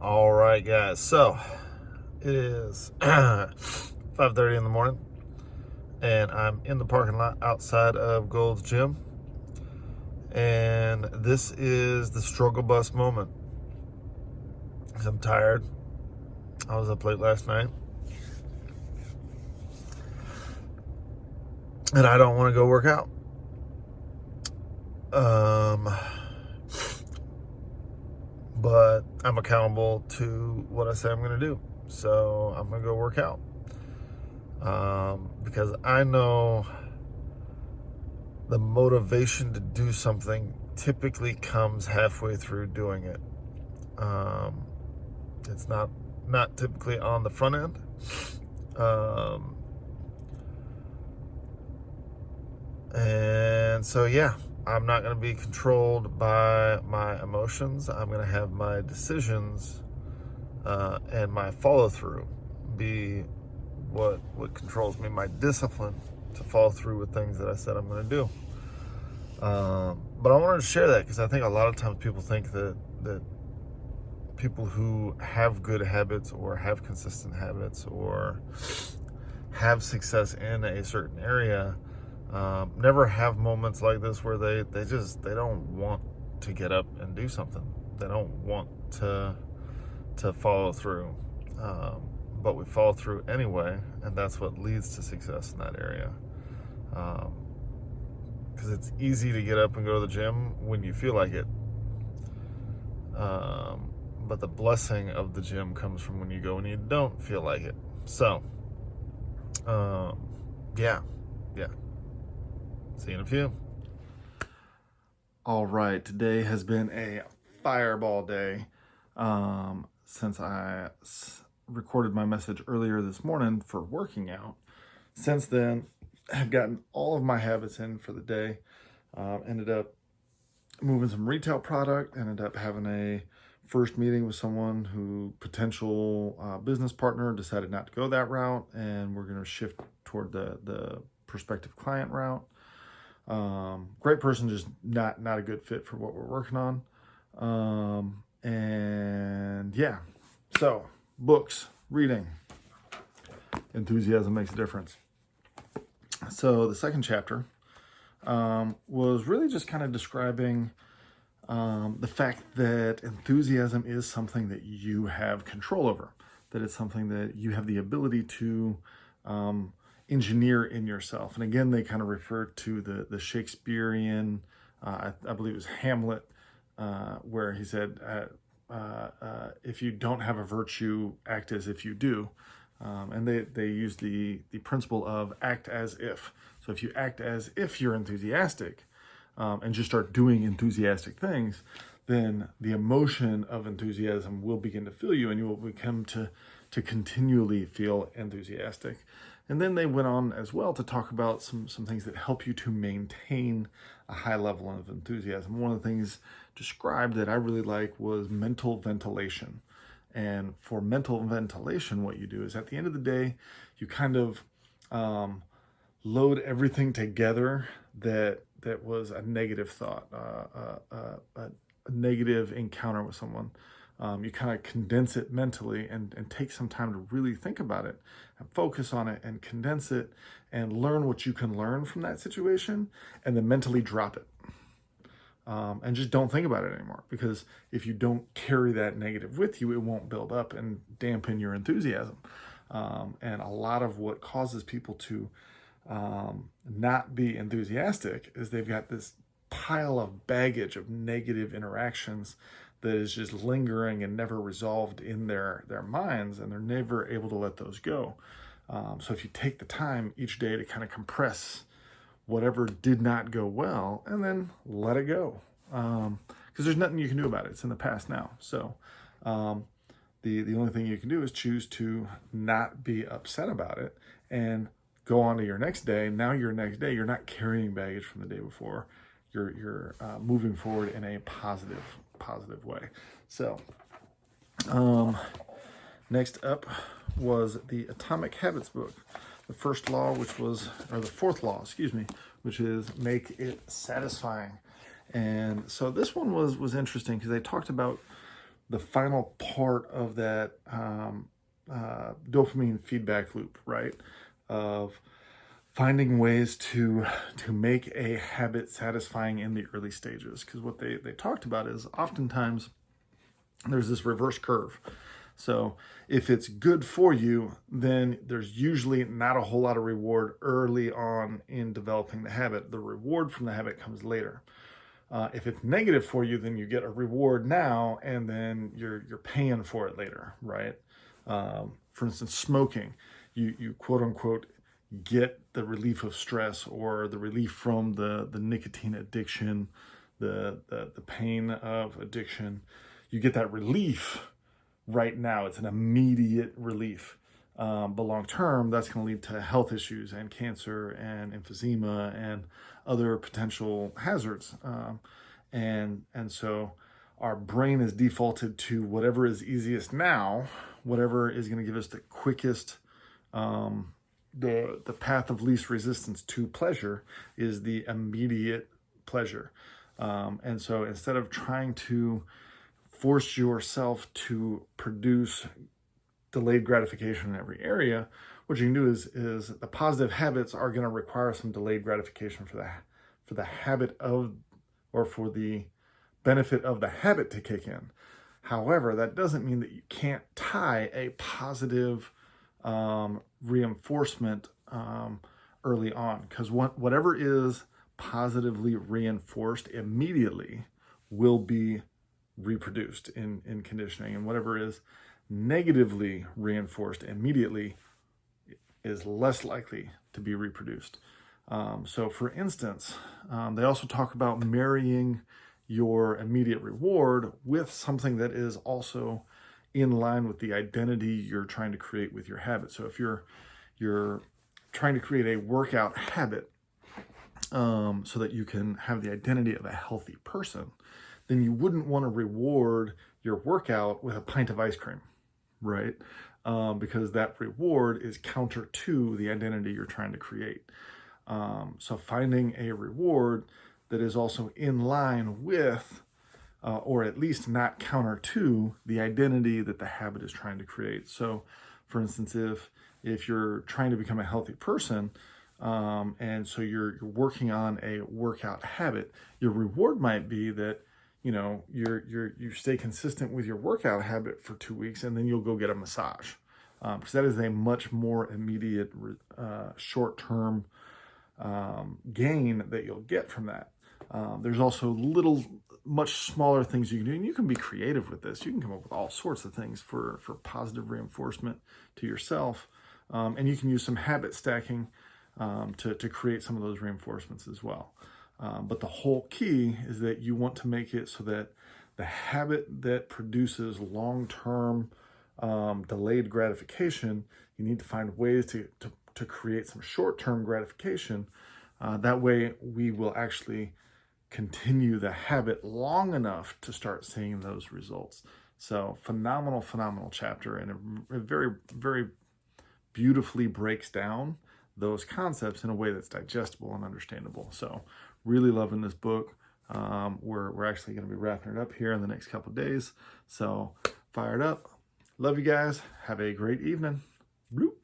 All right, guys. So it is 5:30 in the morning, and I'm in the parking lot outside of Gold's Gym. And this is the struggle bus moment. 'Cause I'm tired. I was up late last night, and I don't want to go work out. But I'm accountable to what I say I'm going to do. So I'm going to go work out. Because I know the motivation to do something typically comes halfway through doing it. It's not typically on the front end. And so, yeah, I'm not going to be controlled by my emotions. I'm going to have my decisions and my follow through be what controls me, my discipline to follow through with things that I said I'm going to do. But I wanted to share that because I think a lot of times people think that people who have good habits or have consistent habits or have success in a certain area never have moments like this where they don't want to get up and do something. They don't want to follow through. But we follow through anyway, and that's what leads to success in that area. Because it's easy to get up and go to the gym when you feel like it. But the blessing of the gym comes from when you go and you don't feel like it. So, yeah. See you in a few. All right, today has been a fireball day. Since I recorded my message earlier this morning for working out. Since then, I've gotten all of my habits in for the day. Ended up moving some retail product, ended up having a first meeting with someone who potential business partner decided not to go that route, and we're going to shift toward the prospective client route. Great person, just not a good fit for what we're working on. And yeah, so books, reading, enthusiasm makes a difference. So the second chapter was really just kind of describing the fact that enthusiasm is something that you have control over, that it's something that you have the ability to engineer in yourself. And again, they kind of refer to the Shakespearean, I believe it was Hamlet, where he said, if you don't have a virtue, act as if you do. And they use the principle of act as if. So if you act as if you're enthusiastic and just start doing enthusiastic things, then the emotion of enthusiasm will begin to fill you, and you will become to continually feel enthusiastic. And then they went on as well to talk about some things that help you to maintain a high level of enthusiasm. One of the things described that I really like was mental ventilation. And for mental ventilation, what you do is at the end of the day, you kind of load everything together that was a negative thought, a negative encounter with someone. You kind of condense it mentally and take some time to really think about it and focus on it and condense it and learn what you can learn from that situation, and then mentally drop it. And just don't think about it anymore, because if you don't carry that negative with you, it won't build up and dampen your enthusiasm. And a lot of what causes people to not be enthusiastic is they've got this pile of baggage of negative interactions that is just lingering and never resolved in their minds, and they're never able to let those go. So if you take the time each day to kind of compress whatever did not go well and then let it go, because there's nothing you can do about it. It's in the past now. So the only thing you can do is choose to not be upset about it and go on to your next day. Now your next day, you're not carrying baggage from the day before. You're moving forward in a positive way. So next up was the Atomic Habits book. The fourth law, which is make it satisfying. And so this one was interesting because they talked about the final part of that dopamine feedback loop, right? Of finding ways to make a habit satisfying in the early stages. Because what they talked about is oftentimes there's this reverse curve. So if it's good for you, then there's usually not a whole lot of reward early on in developing the habit. The reward from the habit comes later. If it's negative for you, then you get a reward now, and then you're paying for it later, right? For instance, smoking, you quote unquote get the relief of stress or the relief from the nicotine addiction, the pain of addiction. You get that relief right now. It's an immediate relief. But long term, that's going to lead to health issues and cancer and emphysema and other potential hazards. And so our brain is defaulted to whatever is easiest now, whatever is going to give us the quickest, the path of least resistance to pleasure is the immediate pleasure. And so instead of trying to force yourself to produce delayed gratification in every area, what you can do is the positive habits are going to require some delayed gratification for the habit of, or for the benefit of the habit to kick in. However, that doesn't mean that you can't tie a positive reinforcement early on, because whatever is positively reinforced immediately will be reproduced in conditioning, and whatever is negatively reinforced immediately is less likely to be reproduced. So for instance, they also talk about marrying your immediate reward with something that is also in line with the identity you're trying to create with your habit. So if you're trying to create a workout habit so that you can have the identity of a healthy person, then you wouldn't want to reward your workout with a pint of ice cream, right? Because that reward is counter to the identity you're trying to create. So finding a reward that is also in line with, or at least not counter to, the identity that the habit is trying to create. So for instance, if you're trying to become a healthy person, and so you're working on a workout habit, your reward might be that you stay consistent with your workout habit for 2 weeks, and then you'll go get a massage, because that is a much more immediate short-term gain that you'll get from that. There's also much smaller things you can do, and you can be creative with this. You can come up with all sorts of things for positive reinforcement to yourself, and you can use some habit stacking to create some of those reinforcements as well. But the whole key is that you want to make it so that the habit that produces long-term delayed gratification, you need to find ways to create some short-term gratification. That way we will actually continue the habit long enough to start seeing those results. So phenomenal chapter, and it very, very beautifully breaks down those concepts in a way that's digestible and understandable. So really loving this book. We're actually going to be wrapping it up here in the next couple of days. So fired up. Love you guys. Have a great evening. Bloop.